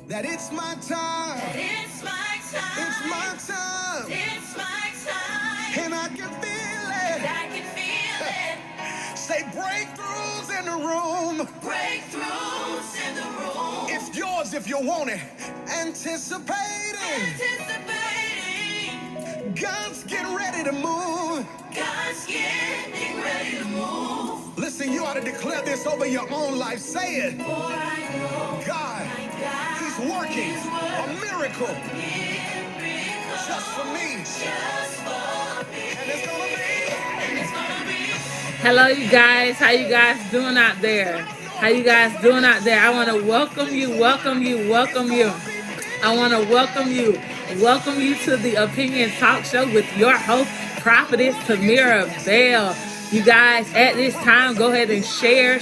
that it's my time. That it's my time. It's my time. It's my time. And I can feel it. I can feel it. Say breakthroughs in the room. Breakthroughs in the room. It's yours if you want it. Anticipating. Anticipating. God's getting ready to move. God's getting ready to move. Listen, you ought to declare this over your own life. Say it. For I know God, He's working a miracle just for me. Just for me. And it's gonna be. And it's gonna be. Hello, you guys. How you guys doing out there? How you guys doing out there? I want to welcome you, welcome you, welcome you. I want to welcome you to the Opinion Talk Show with your host, Prophetess Timera Bell. You guys, at this time, go ahead and share,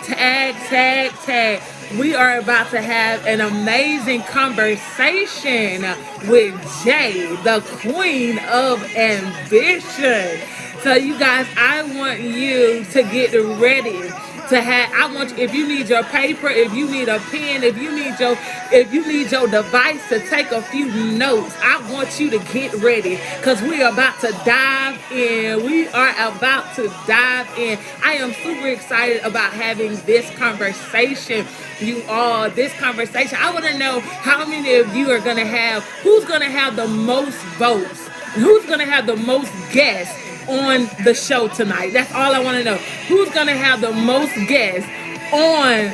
tag. We are about to have an amazing conversation with Jay, the Queen of Ambition. So you guys, I want you to get ready to have. I want you, if you need your paper, if you need a pen, if you need your device to take a few notes, I want you to get ready because we are about to dive in. We are about to dive in. I am super excited about having this conversation. You all, this conversation. I want to know how many of you are going to have, who's going to have the most votes, who's going to have the most guests on the show tonight. That's all I want to know. Who's going to have the most guests on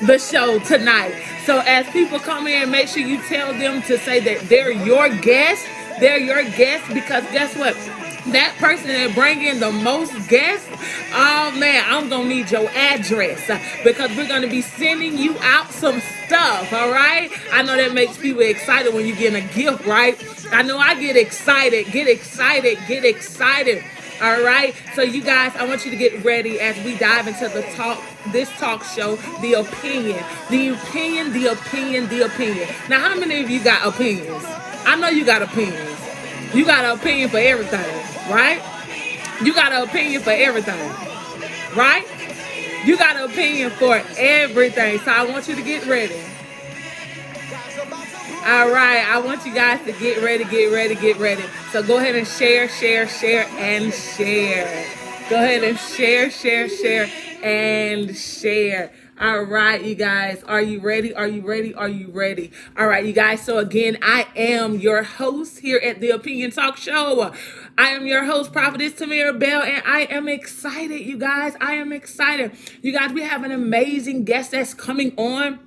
the show tonight? So as people come in, make sure you tell them to say that they're your guests. They're your guests because guess what? That person that bring in the most guests, oh man, I'm going to need your address because we're going to be sending you out some stuff, all right? I know that makes people excited when you get a gift, right? I know I get excited. All right, so you guys, I want you to get ready as we dive into this talk show, the opinion. Now, how many of you got opinions? I know you got opinions. You got an opinion for everything, right? You got an opinion for everything, right? You got an opinion for everything. So I want you to get ready. All right, I want you guys to get ready. So go ahead and share. Go ahead and share and share. All right, you guys, are you ready? All right, you guys. So again, I am your host here at the Opinion Talk Show. I am your host, Prophetess Timera Bell, and I am excited, you guys. You guys, we have an amazing guest that's coming on.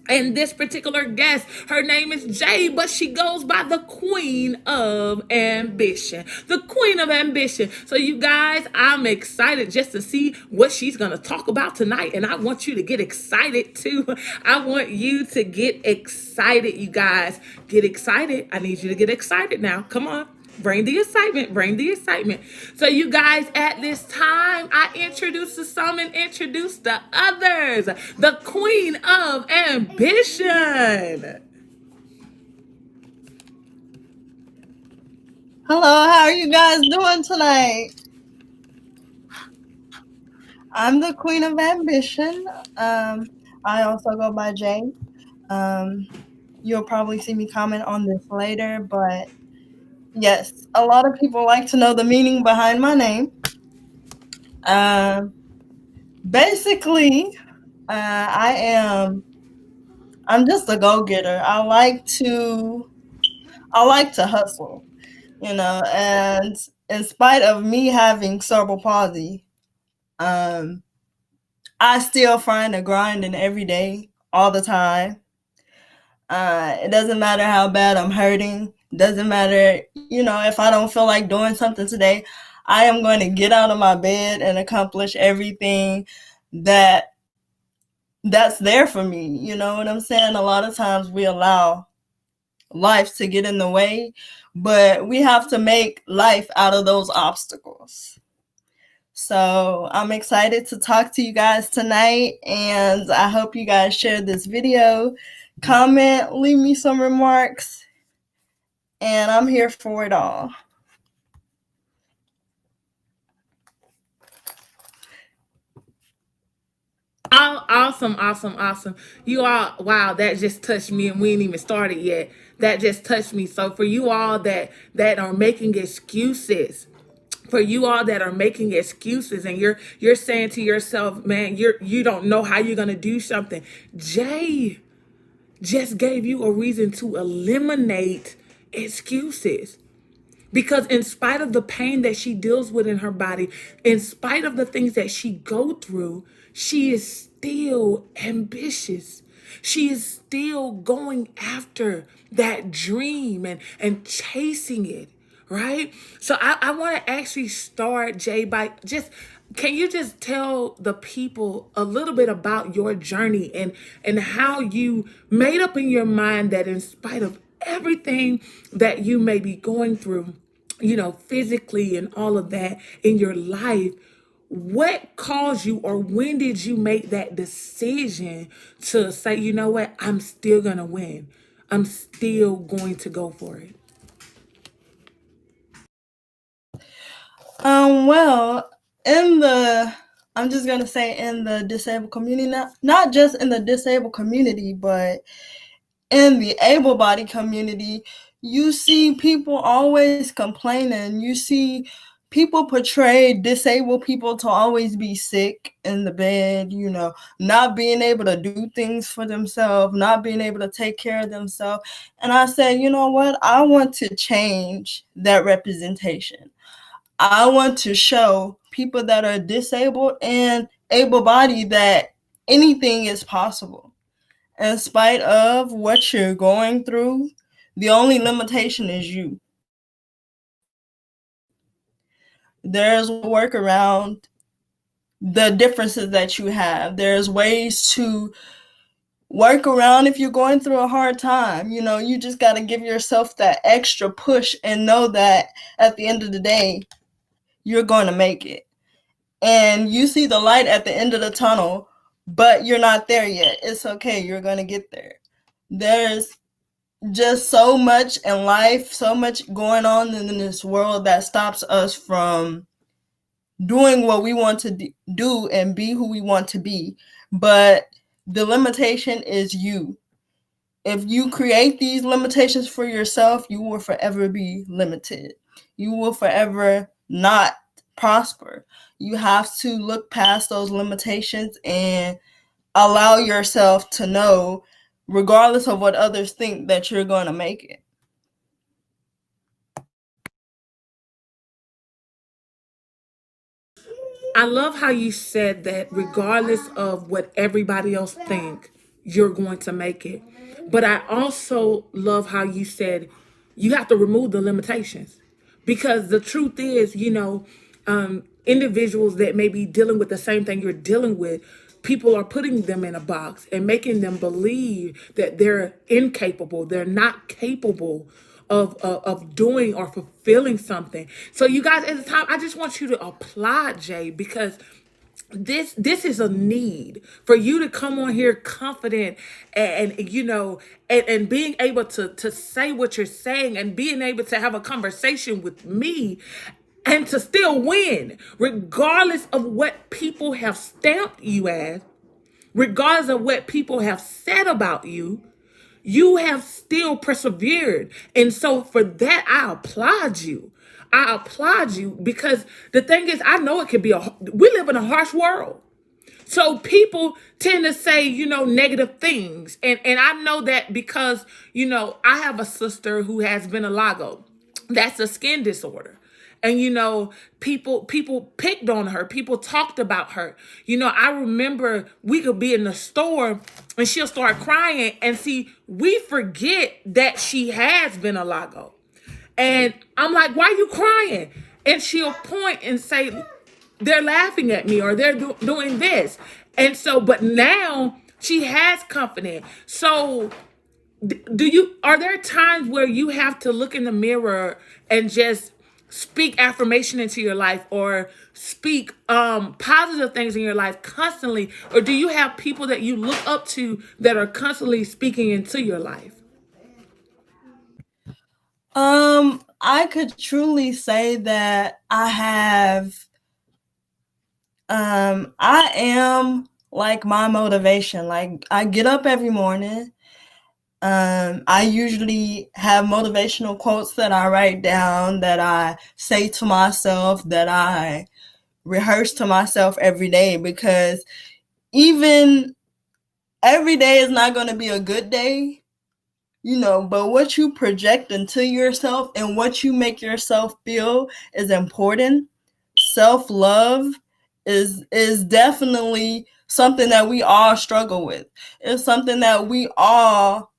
And this particular guest, her name is Jay, but she goes by the Queen of Ambition. The Queen of Ambition. So you guys, I'm excited just to see what she's going to talk about tonight. And I want you to get excited too. I want you to get excited, you guys. Get excited. I need you to get excited now. Come on. Bring the excitement. So you guys, at this time, I introduce the some and introduce the others. The Queen of Ambition. Hello, how are you guys doing tonight? I'm the Queen of Ambition. I also go by Jay. You'll probably see me comment on this later, but yes, a lot of people like to know the meaning behind my name. Basically, I'm just a go-getter. I like to hustle, and in spite of me having cerebral palsy, I still find a grind in every day, all the time. It doesn't matter how bad I'm hurting. Doesn't matter, if I don't feel like doing something today, I am going to get out of my bed and accomplish everything that's there for me. You know what I'm saying? A lot of times we allow life to get in the way, but we have to make life out of those obstacles. So I'm excited to talk to you guys tonight, and I hope you guys share this video, comment, leave me some remarks, and I'm here for it all. Oh, awesome, awesome, awesome. You all, wow, that just touched me and we ain't even started yet. That just touched me. So for you all that are making excuses, for you all that are making excuses and you're saying to yourself, man, you don't know how you're gonna do something. Jay just gave you a reason to eliminate excuses. Because in spite of the pain that she deals with in her body, in spite of the things that she go through, she is still ambitious. She is still going after that dream and chasing it, right? So I want to actually start, Jay, by just can you just tell the people a little bit about your journey and how you made up in your mind that in spite of everything that you may be going through, physically and all of that in your life, what caused you or when did you make that decision to say, you know what, I'm still going to win? I'm still going to go for it. Well, in the I'm just gonna say in the disabled community, not just in the disabled community, but in the able-bodied community, you see people always complaining. You see people portray disabled people to always be sick in the bed, not being able to do things for themselves, not being able to take care of themselves. And I said, you know what? I want to change that representation. I want to show people that are disabled and able-bodied that anything is possible. In spite of what you're going through, the only limitation is you. There's work around the differences that you have. There's ways to work around if you're going through a hard time. You just got to give yourself that extra push and know that at the end of the day, you're going to make it. And you see the light at the end of the tunnel, but you're not there yet. It's okay. You're going to get there. There's just so much in life, so much going on in this world that stops us from doing what we want to do and be who we want to be. But the limitation is you. If you create these limitations for yourself, you will forever be limited. You will forever not prosper. You have to look past those limitations and allow yourself to know, regardless of what others think, that you're going to make it. I love how you said that regardless of what everybody else think, you're going to make it. But I also love how you said you have to remove the limitations. Because the truth is, individuals that may be dealing with the same thing you're dealing with, people are putting them in a box and making them believe that they're incapable, they're not capable of doing or fulfilling something. So you guys at the time, I just want you to applaud Jay because this is a need for you to come on here confident and being able to say what you're saying and being able to have a conversation with me and to still win regardless of what people have stamped you as, regardless of what people have said about you. You have still persevered. And so for that, I applaud you. I applaud you because the thing is, I know it can be we live in a harsh world. So people tend to say, negative things. And I know that because, I have a sister who has vitiligo. That's a skin disorder. And people picked on her. People talked about her. I remember we could be in the store and she'll start crying and see, we forget that she has vitiligo. And I'm like, why are you crying? And she'll point and say, they're laughing at me or they're doing this. And so, but now she has confidence. So are there times where you have to look in the mirror and just speak affirmation into your life or speak positive things in your life constantly? Or do you have people that you look up to that are constantly speaking into your life? I could truly say that I have I am like my motivation. Like I get up every morning. I usually have motivational quotes that I write down, that I say to myself, that I rehearse to myself every day, because even every day is not going to be a good day, but what you project into yourself and what you make yourself feel is important. Self-love is definitely something that we all struggle with. It's something that we all,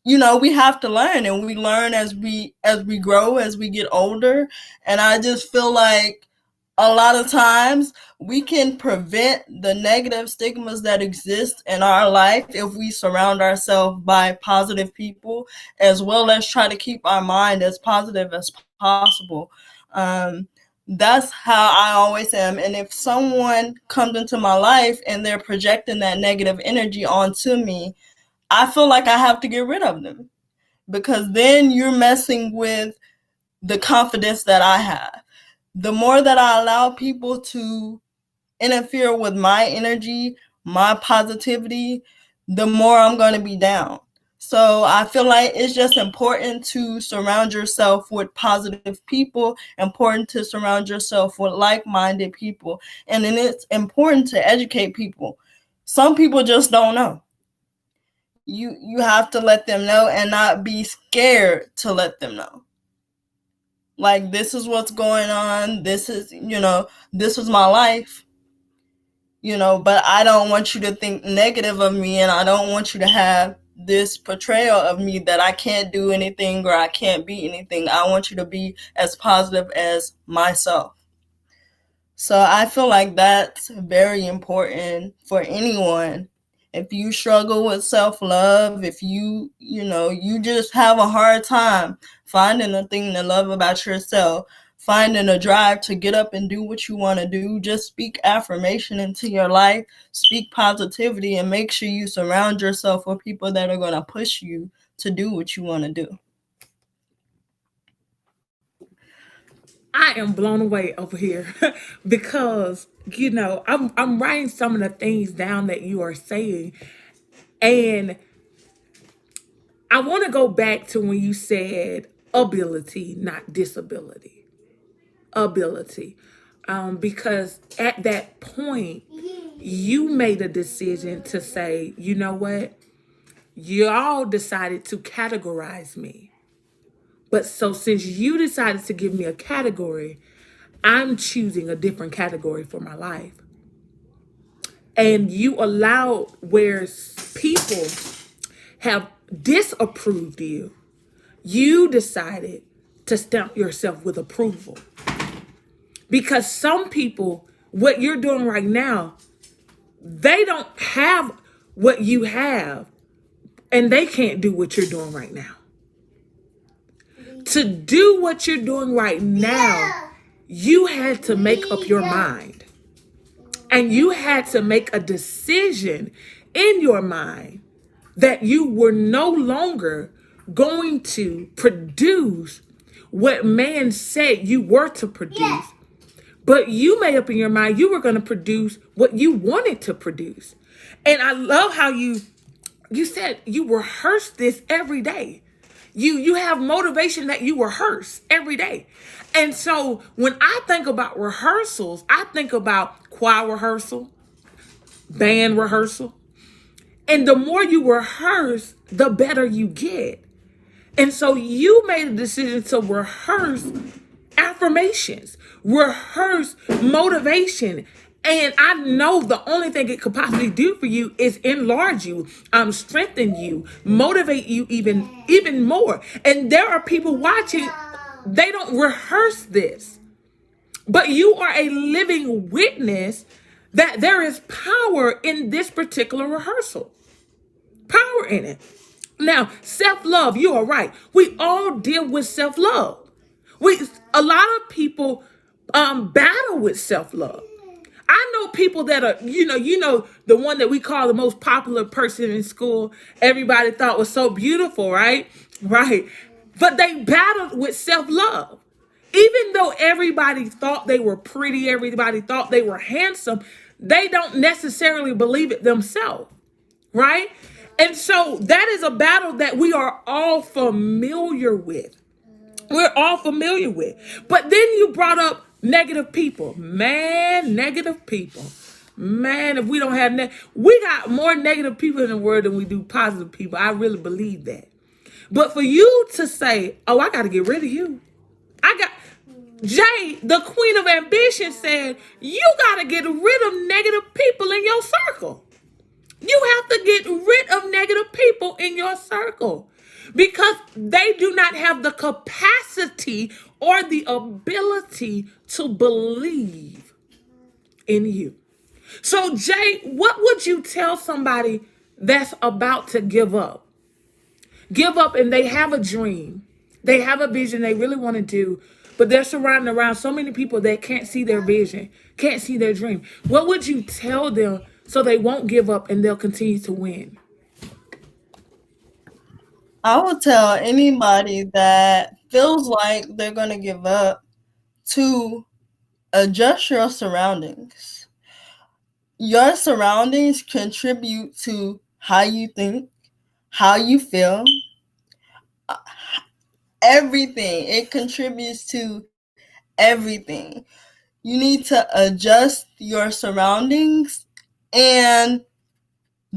we have to learn, and we learn as we grow, as we get older. And I just feel like a lot of times we can prevent the negative stigmas that exist in our life if we surround ourselves by positive people, as well as try to keep our mind as positive as possible. um, that's how I always am. And if someone comes into my life and they're projecting that negative energy onto me, I feel like I have to get rid of them, because then you're messing with the confidence that I have. The more that I allow people to interfere with my energy, my positivity, the more I'm going to be down. So I feel like it's just important to surround yourself with positive people, important to surround yourself with like-minded people, and then it's important to educate people. Some people just don't know. You have to let them know and not be scared to let them know. Like, this is what's going on. This is my life. But I don't want you to think negative of me, and I don't want you to have this portrayal of me that I can't do anything or I can't be anything. I want you to be as positive as myself. So I feel like that's very important for anyone. If you struggle with self-love, if you just have a hard time finding a thing to love about yourself, finding a drive to get up and do what you want to do, just speak affirmation into your life, speak positivity, and make sure you surround yourself with people that are going to push you to do what you want to do. I am blown away over here because I'm writing some of the things down that you are saying, and I want to go back to when you said ability, not disability. Ability. Because at that point, you made a decision to say, you know what? Y'all decided to categorize me. But so since you decided to give me a category, I'm choosing a different category for my life. And you allowed where people have disapproved you, you decided to stamp yourself with approval. Because some people, what you're doing right now, they don't have what you have, and they can't do what you're doing right now. To do what you're doing right now, you had to make up your mind. And you had to make a decision in your mind that you were no longer going to produce what man said you were to produce. But you made up in your mind you were going to produce what you wanted to produce. And I love how you said you rehearse this every day. You have motivation that you rehearse every day. And so when I think about rehearsals, I think about choir rehearsal, band rehearsal. And the more you rehearse, the better you get. And so you made a decision to rehearse affirmations, rehearse motivation. And I know the only thing it could possibly do for you is enlarge you, strengthen you, motivate you even more. And there are people watching, they don't rehearse this. But you are a living witness that there is power in this particular rehearsal. Power in it. Now, self-love, you are right. We all deal with self-love. A lot of people battle with self-love. I know people that are, the one that we call the most popular person in school, everybody thought was so beautiful, right? Right. But they battled with self-love. Even though everybody thought they were pretty, everybody thought they were handsome, they don't necessarily believe it themselves, right? And so that is a battle that we are all familiar with. We're all familiar with. But then you brought up negative people. Man, negative people. Man, if we don't have we got more negative people in the world than we do positive people. I really believe that. But for you to say, "Oh, I got to get rid of you." I got Jay, the Queen of Ambition, said, "You got to get rid of negative people in your circle." You have to get rid of negative people in your circle because they do not have the capacity or the ability to believe in you. So, Jay, what would you tell somebody that's about to give up? Give up, and they have a dream. They have a vision they really want to do, but they're surrounded around so many people that can't see their vision, can't see their dream. What would you tell them so they won't give up and they'll continue to win? I would tell anybody that feels like they're going to give up to adjust your surroundings. Your surroundings contribute to how you think, how you feel, everything. It contributes to everything. You need to adjust your surroundings and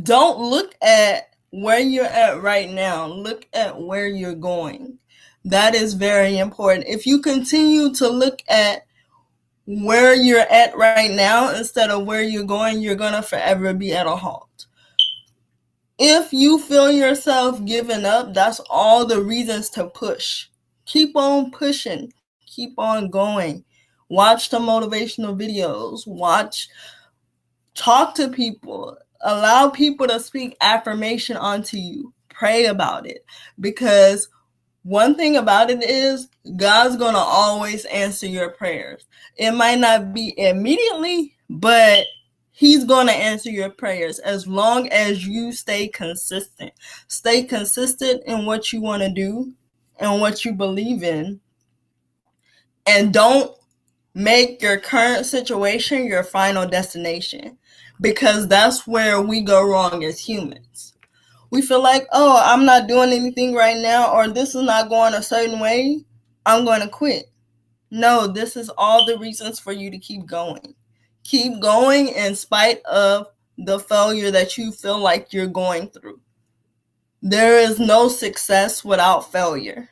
don't look at where you're at right now. Look at where you're going. That is very important. If you continue to look at where you're at right now instead of where you're going to forever be at a halt. If you feel yourself giving up, that's all the reasons to push. Keep on pushing. Keep on going. Watch the motivational videos. Talk to people. Allow people to speak affirmation onto you. Pray about it. Because one thing about it is God's going to always answer your prayers. It might not be immediately, but He's going to answer your prayers as long as you stay consistent. Stay consistent in what you want to do and what you believe in. And don't make your current situation your final destination, because that's where we go wrong as humans. We feel like, oh, I'm not doing anything right now, or this is not going a certain way, I'm going to quit. No, this is all the reasons for you to keep going. Keep going in spite of the failure that you feel like you're going through. There is no success without failure.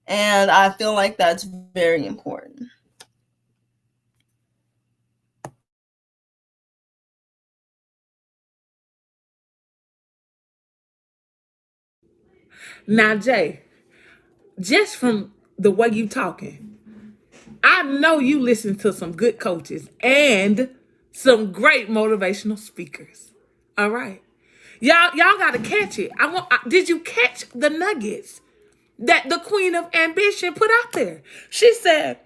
And I feel like that's very important. Now, Jay, just from the way you talking, I know you listen to some good coaches and some great motivational speakers. All right. Y'all got to catch it. Did you catch the nuggets that the Queen of Ambition put out there? She said,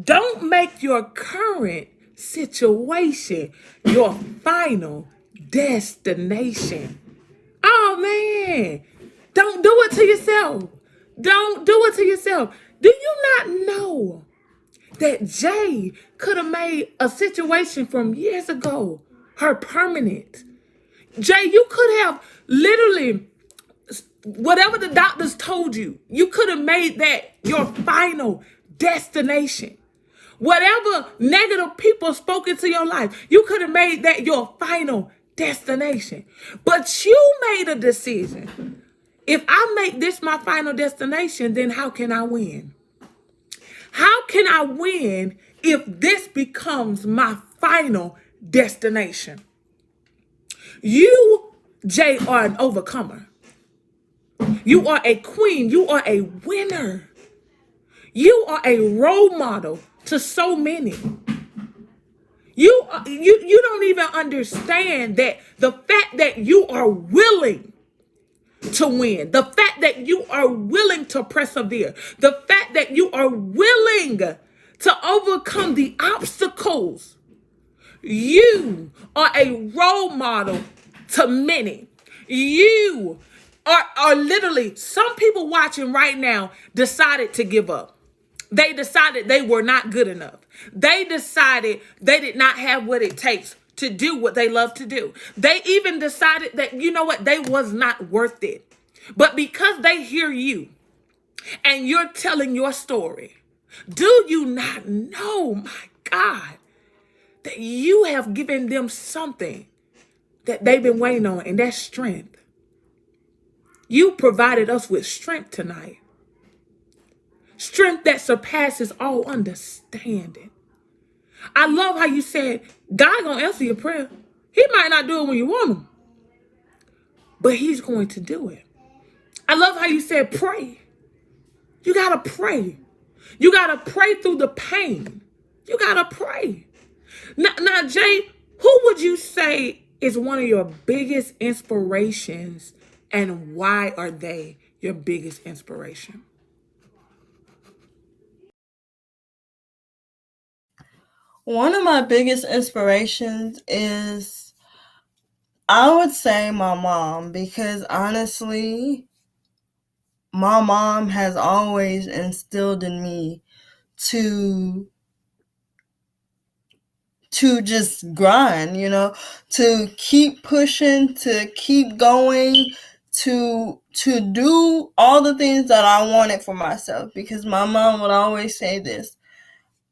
don't make your current situation your final destination. Oh, man. Don't do it to yourself. Don't do it to yourself. Do you not know that Jay could have made a situation from years ago her permanent? Jay, you could have literally, whatever the doctors told you, you could have made that your final destination. Whatever negative people spoke into your life, you could have made that your final destination. But you made a decision. If I make this my final destination, then how can I win? How can I win if this becomes my final destination? You, Jay, are an overcomer. You are a queen. You are a winner. You are a role model to so many. You don't even understand that the fact that you are willing to win, the fact that you are willing to persevere, the fact that you are willing to overcome the obstacles, you are a role model to many. You are literally, some people watching right now decided to give up. They decided they were not good enough. They decided they did not have what it takes to do what they love to do. They even decided that, you know what, they was not worth it. But because they hear you and you're telling your story, do you not know, my God, that you have given them something that they've been waiting on, and that's strength. You provided us with strength tonight. Strength that surpasses all understanding. I love how you said, God gonna answer your prayer. He might not do it when you want him, but he's going to do it. I love how you said, pray. You gotta pray. You gotta pray through the pain. You gotta pray. Now, Jay, who would you say is one of your biggest inspirations, and why are they your biggest inspiration? One of my biggest inspirations is, I would say, my mom, because honestly, my mom has always instilled in me to just grind, to keep pushing, to keep going, to do all the things that I wanted for myself. Because my mom would always say this: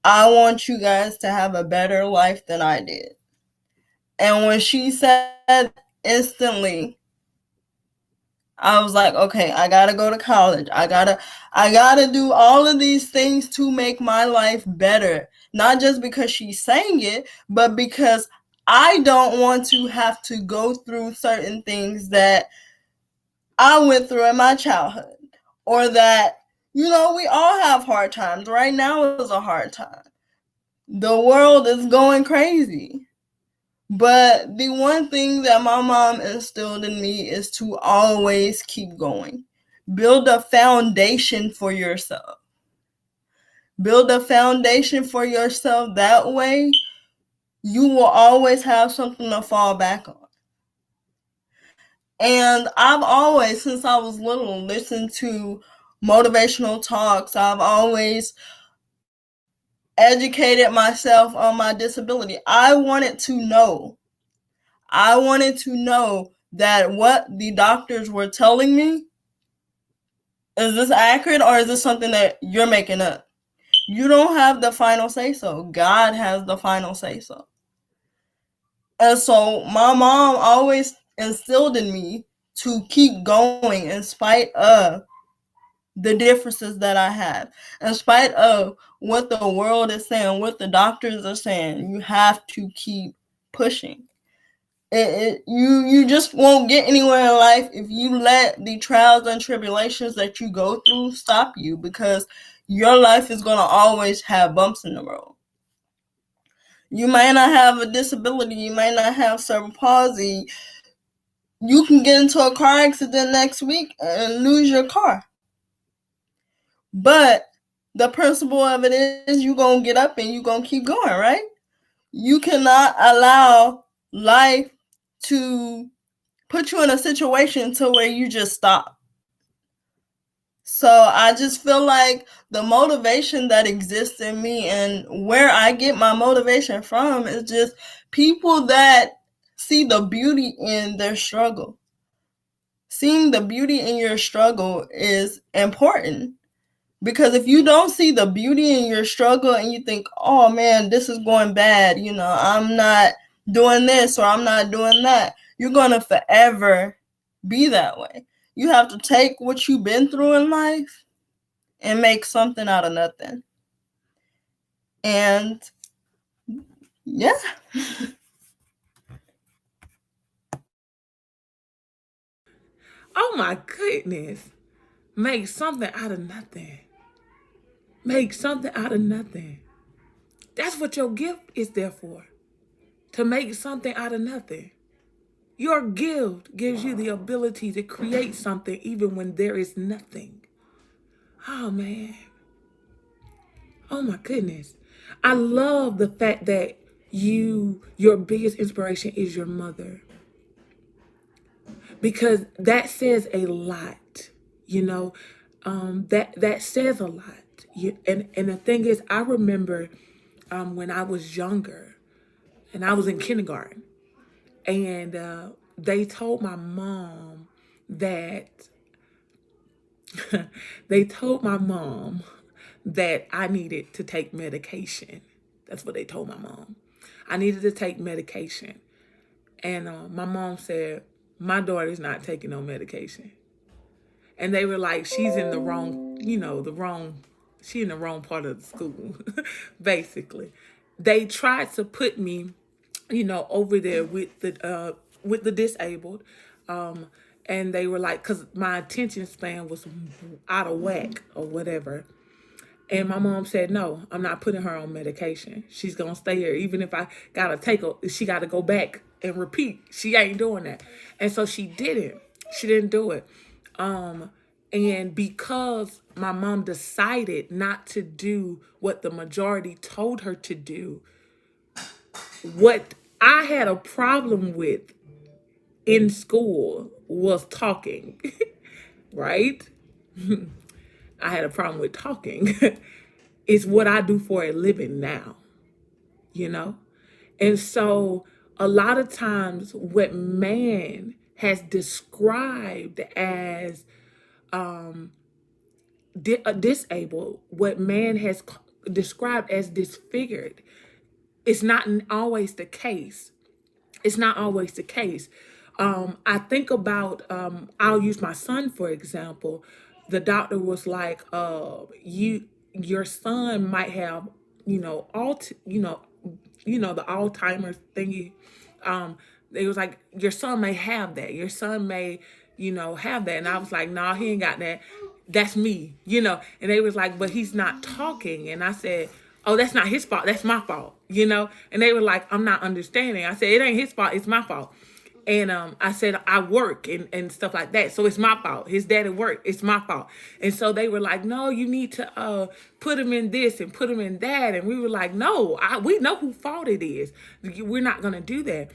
I want you guys to have a better life than I did. And when she said, instantly, I was like, okay, I gotta go to college. I gotta do all of these things to make my life better. Not just because she's saying it, but because I don't want to have to go through certain things that I went through in my childhood. Or that, we all have hard times. Right now is a hard time. The world is going crazy. But the one thing that my mom instilled in me is to always keep going. Build a foundation for yourself. Build a foundation for yourself. That way, you will always have something to fall back on. And I've always, since I was little, listened to motivational talks. I've always educated myself on my disability. I wanted to know that what the doctors were telling me, is this accurate, or is this something that you're making up? You don't have the final say so. God has the final say so. And so my mom always instilled in me to keep going in spite of the differences that I have, in spite of what the world is saying, what the doctors are saying. You have to keep pushing. You just won't get anywhere in life if you let the trials and tribulations that you go through stop you, because your life is going to always have bumps in the road. You might not have a disability, you might not have cerebral palsy. You can get into a car accident next week and lose your car. But the principle of it is, you're going to get up and you're going to keep going, right? You cannot allow life to put you in a situation to where you just stop. So I just feel like the motivation that exists in me, and where I get my motivation from, is just people that see the beauty in their struggle. Seeing the beauty in your struggle is important, because if you don't see the beauty in your struggle and you think, oh man, this is going bad, I'm not doing this or I'm not doing that, you're going to forever be that way. You have to take what you've been through in life and make something out of nothing. And yeah. Oh my goodness. Make something out of nothing. Make something out of nothing. That's what your gift is there for. To make something out of nothing. Your gift gives you the ability to create something even when there is nothing. Oh man. Oh my goodness. I love the fact that your biggest inspiration is your mother. Because that says a lot, that says a lot. And the thing is, I remember when I was younger, and I was in kindergarten. And they told my mom that they told my mom that I needed to take medication. That's what they told my mom. I needed to take medication. And my mom said, my daughter's not taking no medication. And they were like, she's in the wrong, she in the wrong part of the school, basically. They tried to put me, over there with the disabled. And they were like, because my attention span was out of whack or whatever. And my mom said, no, I'm not putting her on medication. She's going to stay here. Even if I got to take her, she got to go back and repeat. She ain't doing that. And so she didn't. She didn't do it. And because my mom decided not to do what the majority told her to do, what I had a problem with in school was talking, right? I had a problem with talking. It's what I do for a living now, And so a lot of times what man has described as disabled, what man has described as disfigured, it's not always the case. It's not always the case. I think about, I'll use my son, for example. The doctor was like, your son might have, the Alzheimer's thingy. It was like, your son may have that. Your son may, have that. And I was like, nah, he ain't got that. That's me, And they was like, but he's not talking. And I said, oh, that's not his fault. That's my fault, And they were like, I'm not understanding. I said, it ain't his fault. It's my fault. And I said, I work and stuff like that. So it's my fault. His dad at work. It's my fault. And so they were like, no, you need to put him in this and put him in that. And we were like, no, we know whose fault it is. We're not going to do that.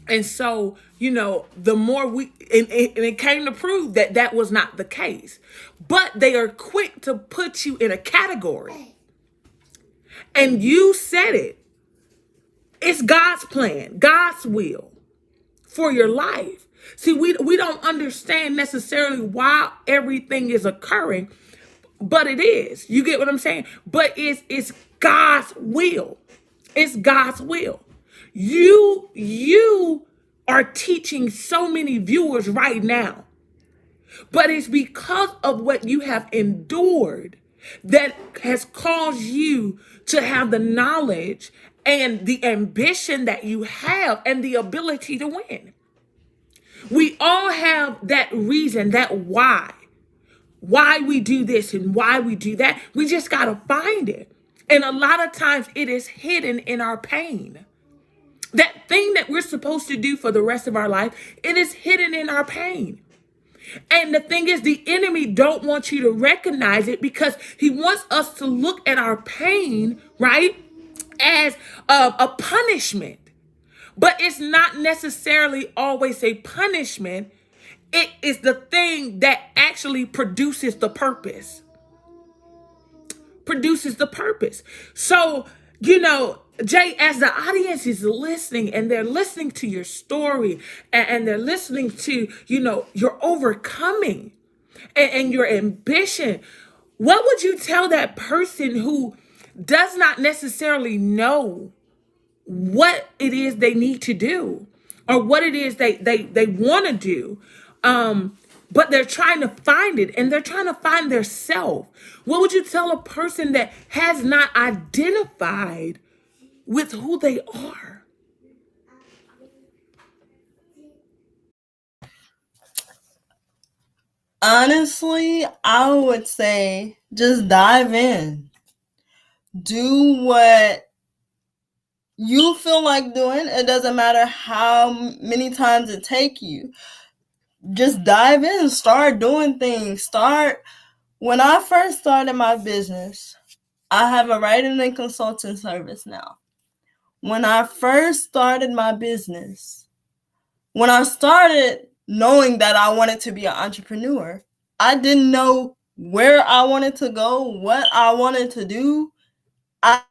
And so, the more and it came to prove that that was not the case. But they are quick to put you in a category. And you said it. It's God's plan, God's will for your life. See, we don't understand necessarily why everything is occurring, but it is. You get what I'm saying? But it's God's will. It's God's will. You are teaching so many viewers right now, but it's because of what you have endured that has caused you to have the knowledge and the ambition that you have and the ability to win. We all have that reason, that why we do this and why we do that. We just got to find it. And a lot of times it is hidden in our pain. That thing that we're supposed to do for the rest of our life, it is hidden in our pain. And the thing is, the enemy don't want you to recognize it because he wants us to look at our pain, right, as a punishment. But it's not necessarily always a punishment. It is the thing that actually produces the purpose. So, Jay, as the audience is listening and they're listening to your story and they're listening to, your overcoming and your ambition, what would you tell that person who does not necessarily know what it is they need to do or what it is they want to do, but they're trying to find it and they're trying to find their self? What would you tell a person that has not identified with who they are? Honestly, I would say just dive in. Do what you feel like doing. It doesn't matter how many times it take you. Just dive in. Start doing things. When I first started my business, I have a writing and consulting service now. When I first started my business, when I started knowing that I wanted to be an entrepreneur, I didn't know where I wanted to go, what I wanted to do. I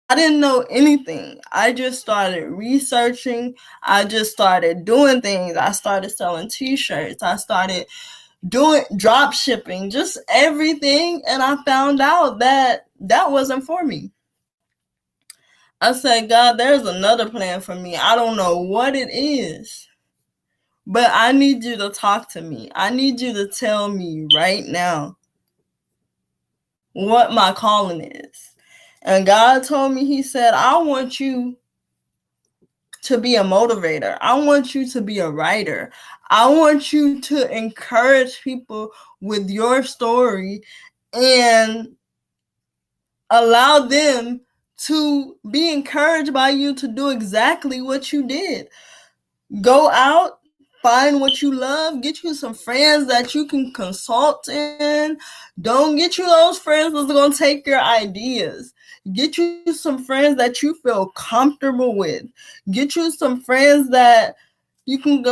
I didn't know anything. I just started researching. I just started doing things. I started selling t-shirts. I started doing drop shipping, just everything. And I found out that that wasn't for me. I said, God, there's another plan for me. I don't know what it is, but I need you to talk to me. I need you to tell me right now what my calling is. And God told me, He said, I want you to be a motivator. I want you to be a writer. I want you to encourage people with your story and allow them to be encouraged by you to do exactly what you did. Go out, find what you love, get you some friends that you can consult in. Don't get you those friends that's going to take your ideas. Get you some friends that you feel comfortable with. Get you some friends that you can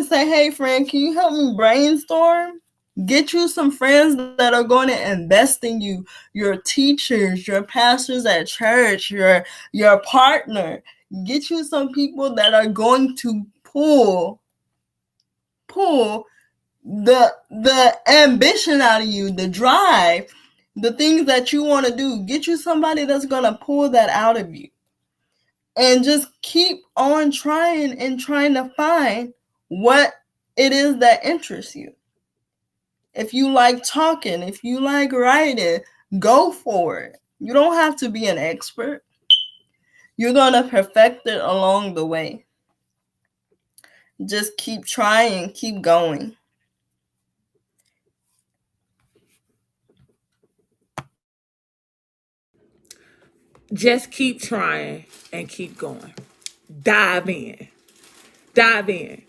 say, hey friend, can you help me brainstorm? Get you some friends that are going to invest in you, your teachers, your pastors at church, your partner. Get you some people that are going to pull the ambition out of you, the drive, the things that you want to do. Get you somebody that's going to pull that out of you. And just keep on trying and trying to find what it is that interests you. If you like talking, if you like writing, go for it. You don't have to be an expert. You're going to perfect it along the way. Just keep trying, keep going. Just keep trying and keep going. Dive in. Dive in.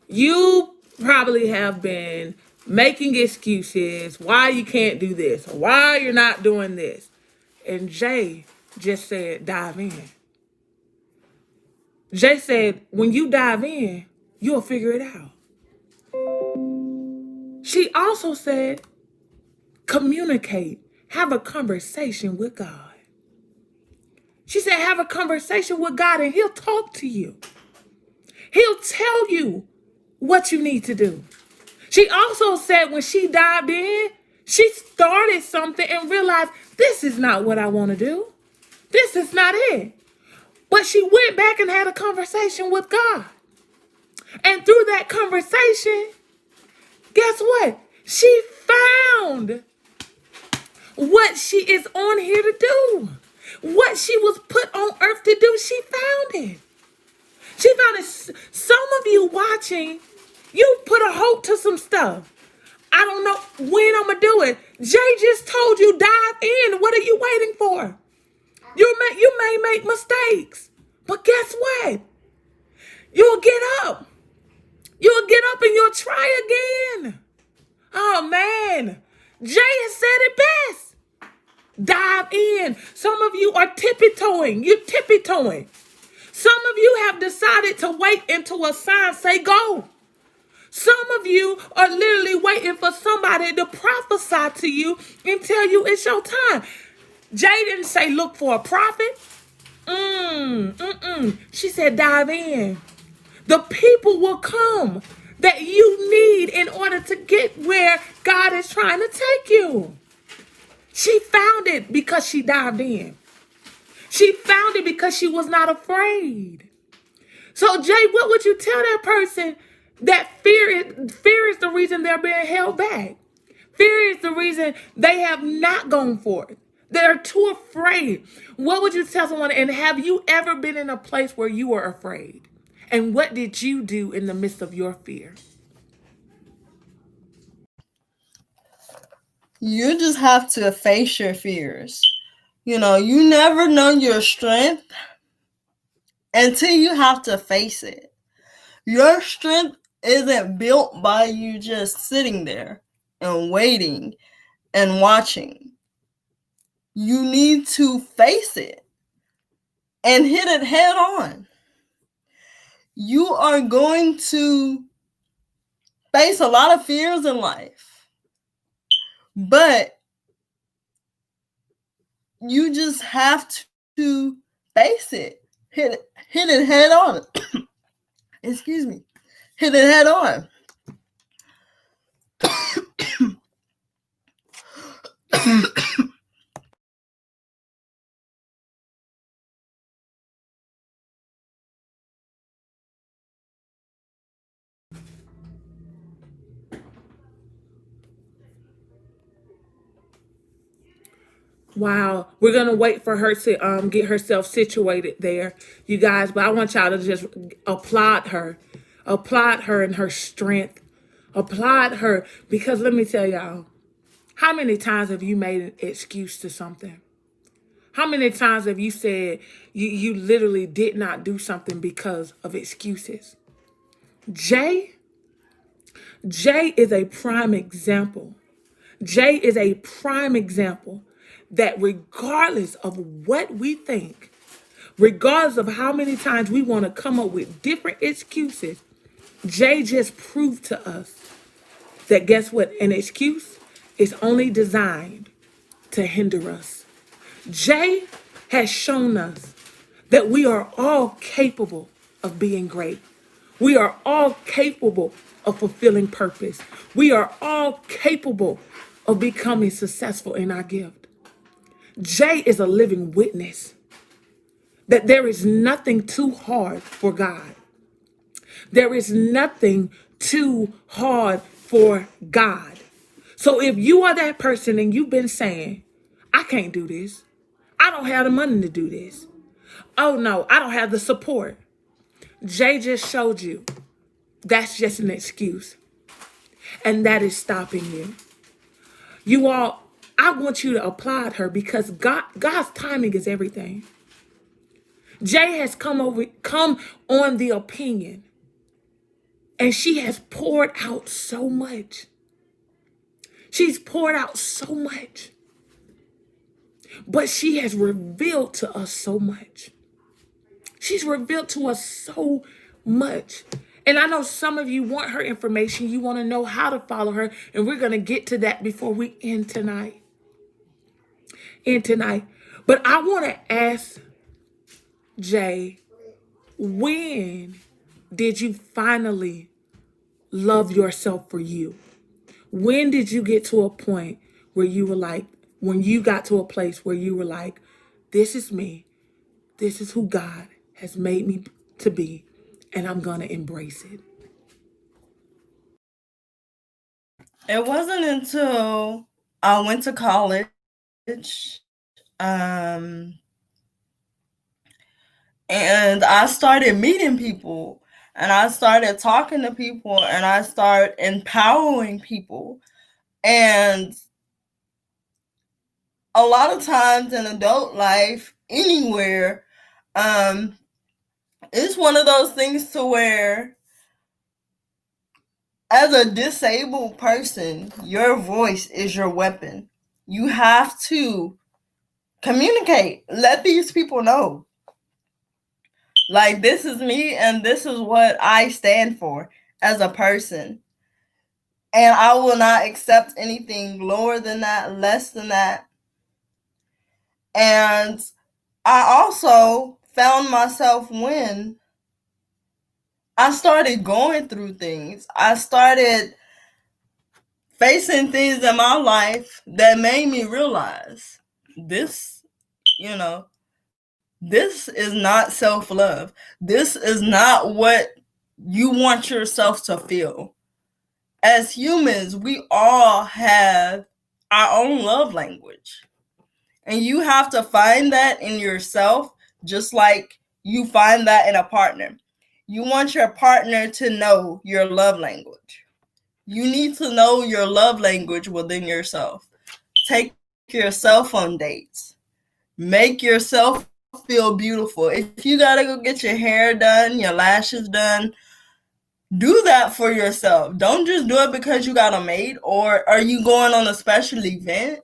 You probably have been making excuses why you can't do this, or why you're not doing this. And Jay just said, dive in. Jay said, when you dive in, you'll figure it out. She also said, communicate, have a conversation with God. She said, have a conversation with God and He'll talk to you. He'll tell you what you need to do. She also said when she dived in, she started something and realized this is not what I want to do. This is not it. But she went back and had a conversation with God. And through that conversation, guess what? She found what she is on here to do. What she was put on earth to do, she found it. She found it. Some of you watching, you put a hope to some stuff. I don't know when I'm going to do it. Jay just told you dive in. What are you waiting for? You may make mistakes. But guess what? You'll get up. You'll get up and you'll try again. Oh, man. Jay has said it best. Dive in. Some of you are tippy-toeing. You're tippy-toeing. Some of you have decided to wait until a sign say go. Some of you are literally waiting for somebody to prophesy to you and tell you it's your time. Jay didn't say look for a prophet. She said dive in. The people will come that you need in order to get where God is trying to take you. She found it because she dived in. She found it because she was not afraid. So, Jay, what would you tell that person that fear is the reason they're being held back? Fear is the reason they have not gone for it. They're too afraid. What would you tell someone? And have you ever been in a place where you were afraid? And what did you do in the midst of your fear? You just have to face your fears. You never know your strength until you have to face it. Your strength isn't built by you just sitting there and waiting and watching. You need to face it and hit it head on. You are going to face a lot of fears in life, but you just have to face it, hit it head on. Excuse me, hit it head on. Wow, we're gonna wait for her to get herself situated there, you guys. But I want y'all to just applaud her and her strength, applaud her, because let me tell y'all, how many times have you made an excuse to something? How many times have you said you literally did not do something because of excuses? Jay is a prime example. Jay is a prime example that regardless of what we think, regardless of how many times we want to come up with different excuses, Jay just proved to us that guess what? An excuse is only designed to hinder us. Jay has shown us that we are all capable of being great. We are all capable of fulfilling purpose. We are all capable of becoming successful in our gift. Jay is a living witness that there is nothing too hard for God. There is nothing too hard for God. So if you are that person and you've been saying, I can't do this, I don't have the money to do this, oh no, I don't have the support, Jay just showed you that's just an excuse. And that is stopping you. You all, I want you to applaud her because God's timing is everything. Jay has come on the opinion, and she has poured out so much. She's poured out so much. But she has revealed to us so much. She's revealed to us so much. And I know some of you want her information. You want to know how to follow her. And we're going to get to that before we end tonight. But I want to ask Jay, when did you finally love yourself for you? When did you get to a point where you were like, when you got to a place where you were like, this is me. This is who God has made me to be, and I'm going to embrace it. It wasn't until I went to college, and I started meeting people, and I started talking to people, and I started empowering people. And a lot of times in adult life, anywhere, it's one of those things to where, as a disabled person, your voice is your weapon. You have to communicate. Let these people know. Like, this is me and this is what I stand for as a person. And I will not accept anything lower than that, less than that. And I also found myself when I started going through things, I started facing things in my life that made me realize this, this is not self-love. This is not what you want yourself to feel. As humans, we all have our own love language. And you have to find that in yourself, just like you find that in a partner. You want your partner to know your love language. You need to know your love language within yourself. Take yourself on dates. Make yourself feel beautiful. If you gotta go get your hair done, your lashes done, do that for yourself. Don't just do it because you got a maid or are you going on a special event.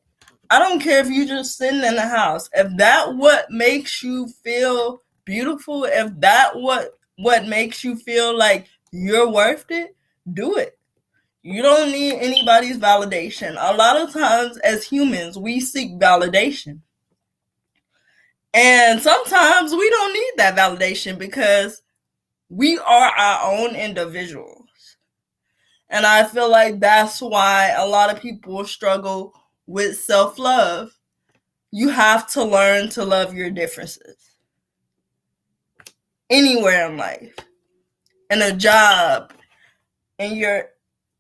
I don't care if you just sitting in the house. If that what makes you feel beautiful, if that what makes you feel like you're worth it, do it. You don't need anybody's validation. A lot of times as humans, we seek validation. And sometimes we don't need that validation because we are our own individuals. And I feel like that's why a lot of people struggle with self-love. You have to learn to love your differences. Anywhere in life, in a job, in your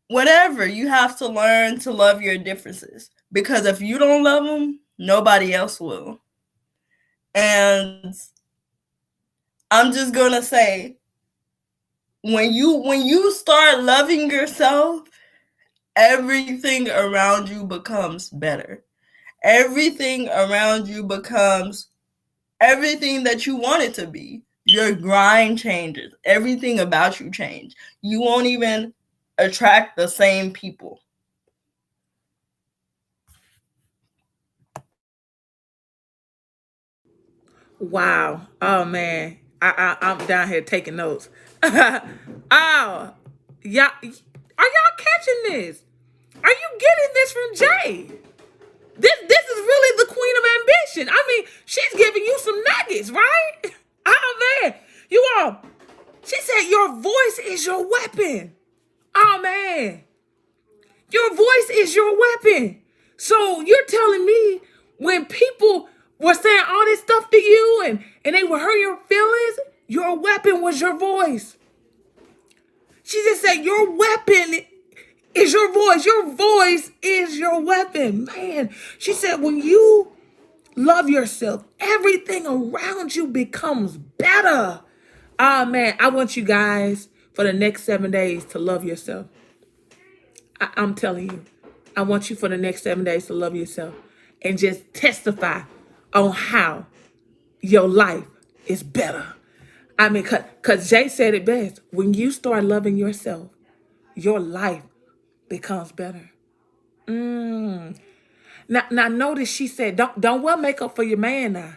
whatever, you have to learn to love your differences. Because if you don't love them, nobody else will. And I'm just gonna say, when you start loving yourself, everything around you becomes better. Everything around you becomes everything that you want it to be. Your grind changes. Everything about you changes. You won't even attract the same people. Wow. Oh man. I'm down here taking notes. Oh, y'all, are y'all catching this? Are you getting this from Jay? This is really the queen of ambition. I mean, she's giving you some nuggets, right? Oh man. You all, she said your voice is your weapon. Oh man. Your voice is your weapon. So you're telling me when people were saying all this stuff to you and they were hurting your feelings, your weapon was your voice. She just said your weapon is your voice. Your voice is your weapon. Man, she said when you love yourself, everything around you becomes better. Ah, man, I want you guys for the next 7 days to love yourself. I'm telling you, I want you for the next 7 days to love yourself and just testify on how your life is better. I mean, because Jay said it best. When you start loving yourself, your life becomes better. Now notice she said, don't wear makeup for your man now.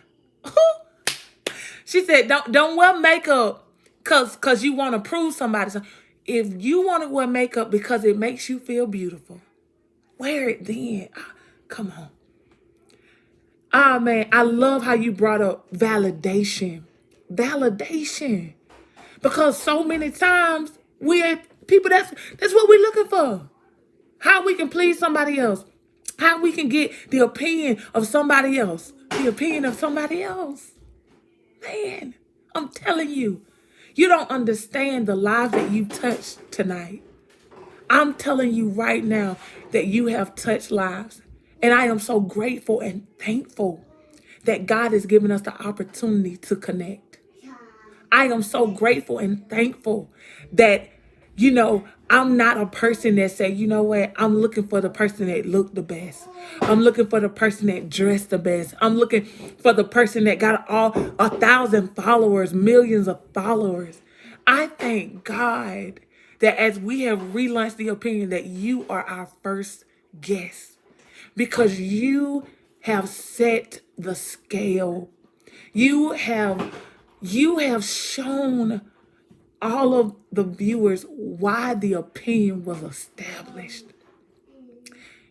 She said, don't wear makeup cause you want to prove somebody something. If you want to wear makeup because it makes you feel beautiful, wear it then. Come on. Ah, man, I love how you brought up validation. Validation. Because so many times we are people, that's what we're looking for. How we can please somebody else. How we can get the opinion of somebody else. The opinion of somebody else. Man, I'm telling you, you don't understand the lives that you touched tonight. I'm telling you right now that you have touched lives. And I am so grateful and thankful that God has given us the opportunity to connect. I am so grateful and thankful that, I'm not a person that say, you know what, I'm looking for the person that looked the best. I'm looking for the person that dressed the best. I'm looking for the person that got 1,000 followers, millions of followers. I thank God that as we have relaunched the opinion that you are our first guest because you have set the scale. You have shown all of the viewers why the opinion was established.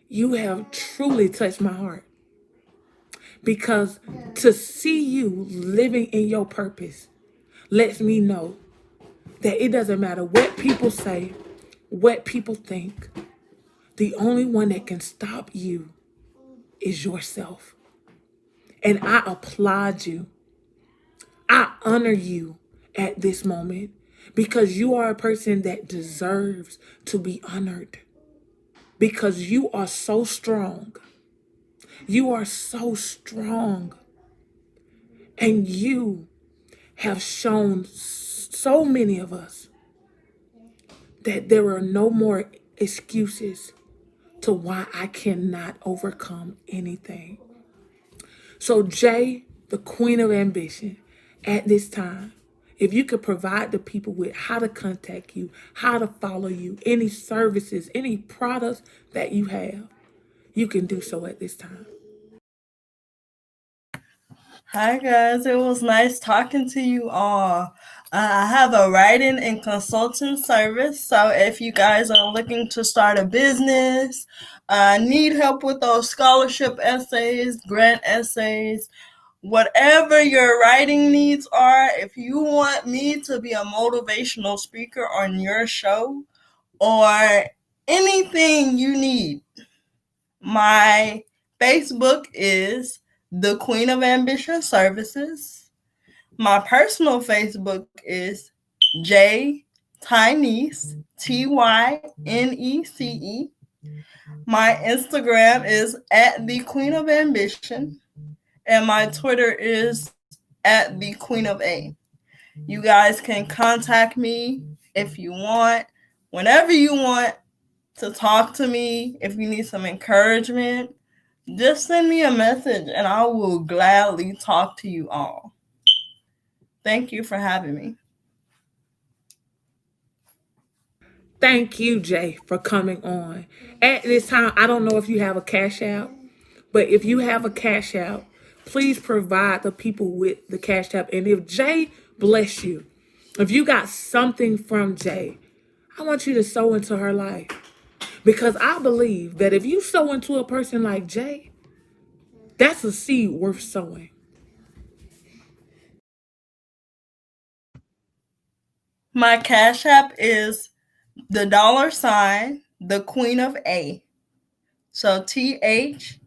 You have truly touched my heart because to see you living in your purpose lets me know that it doesn't matter what people say, what people think. The only one that can stop you is yourself. And I applaud you. I honor you at this moment because you are a person that deserves to be honored because you are so strong. You are so strong. And you have shown so many of us that there are no more excuses to why I cannot overcome anything. So Jay, the queen of ambition, at this time, if you could provide the people with how to contact you, how to follow you, any services, any products that you have, you can do so at this time. Hi guys, it was nice talking to you all. I have a writing and consulting service, so if you guys are looking to start a business, need help with those scholarship essays, grant essays, whatever your writing needs are, if you want me to be a motivational speaker on your show or anything you need, my Facebook is The Queen of Ambition Services. My personal Facebook is J Tynece, TYNECE. My Instagram is at The Queen of Ambition. And my Twitter is at The Queen of A. You guys can contact me if you want, whenever you want to talk to me. If you need some encouragement, just send me a message and I will gladly talk to you all. Thank you for having me. Thank you, Jay, for coming on. At this time, I don't know if you have a cash out, but if you have a cash out, please provide the people with the cash app. And if Jay bless you, if you got something from Jay, I want you to sow into her life. Because I believe that if you sow into a person like Jay, that's a seed worth sowing. My cash app is the $, the Queen of A. So TheQueena.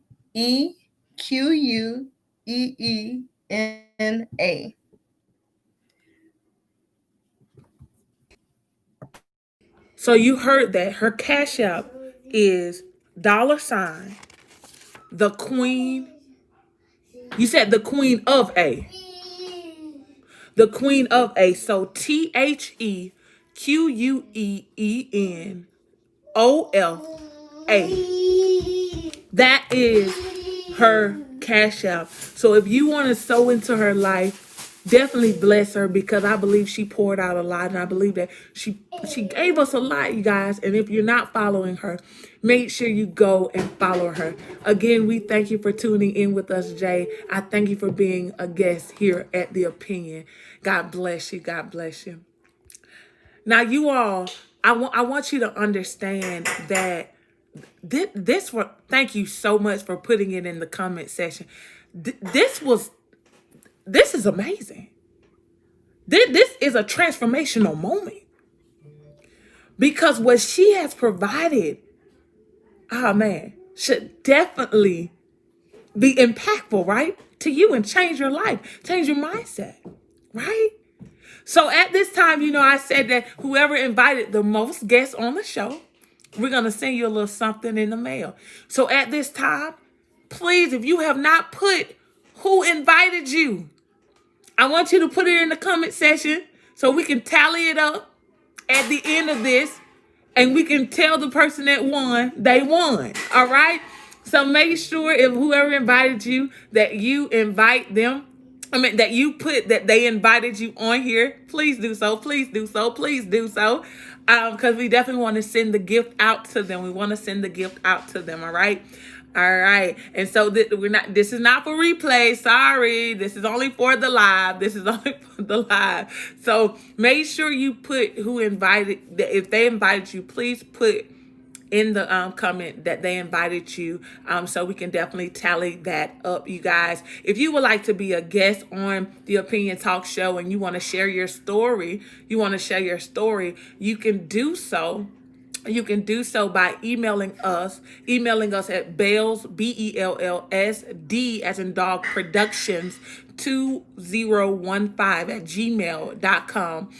So you heard that her cash app is $, the Queen. You said the Queen of A. The Queen of A. So TheQueenofA. That is her cash app. So if you want to sow into her life, definitely bless her, because I believe she poured out a lot, and I believe that she gave us a lot, you guys. And if you're not following her, make sure you go and follow her. Again, we thank you for tuning in with us, Jay. I thank you for being a guest here at The Opinion. God bless you. God bless you. Now, you all, I want you to understand that thank you so much for putting it in the comment section. This is amazing. This is a transformational moment, because what she has provided, should definitely be impactful, right? To you, and change your life, change your mindset, right? So at this time, I said that whoever invited the most guests on the show, we're going to send you a little something in the mail. So at this time, please, if you have not put who invited you, I want you to put it in the comment section so we can tally it up at the end of this, and we can tell the person that won, they won. All right? So make sure, if whoever invited you, that you invite them. That you put that they invited you on here. Please do so. Please do so. Please do so. Because we definitely want to send the gift out to them. We want to send the gift out to them. All right. All right. And so this is not for replay. Sorry. This is only for the live. This is only for the live. So make sure you put who invited. If they invited you, please put in the comment that they invited you, so we can definitely tally that up, you guys. If you would like to be a guest on the Opinion Talk Show and you want to share your story, you can do so. You can do so by emailing us at Bells, BELLSD, as in dog, productions 2015 at gmail.com.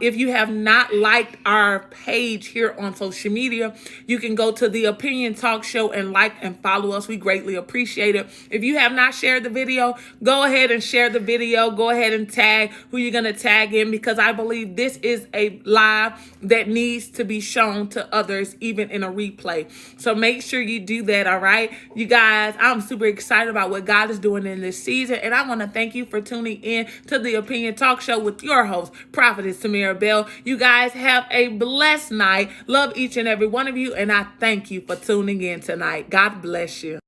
If you have not liked our page here on social media, you can go to the Opinion Talk Show and like and follow us. We greatly appreciate it. If you have not shared the video, go ahead and share the video. Go ahead and tag who you're going to tag in, because I believe this is a live that needs to be shown to others, even in a replay. So make sure you do that, all right? You guys, I'm super excited about what God is doing in this season, and I want to thank you for tuning in to the Opinion Talk Show with your host, Prophetess Timera Bell. You guys have a blessed night. Love each and every one of you, and I thank you for tuning in tonight. God bless you.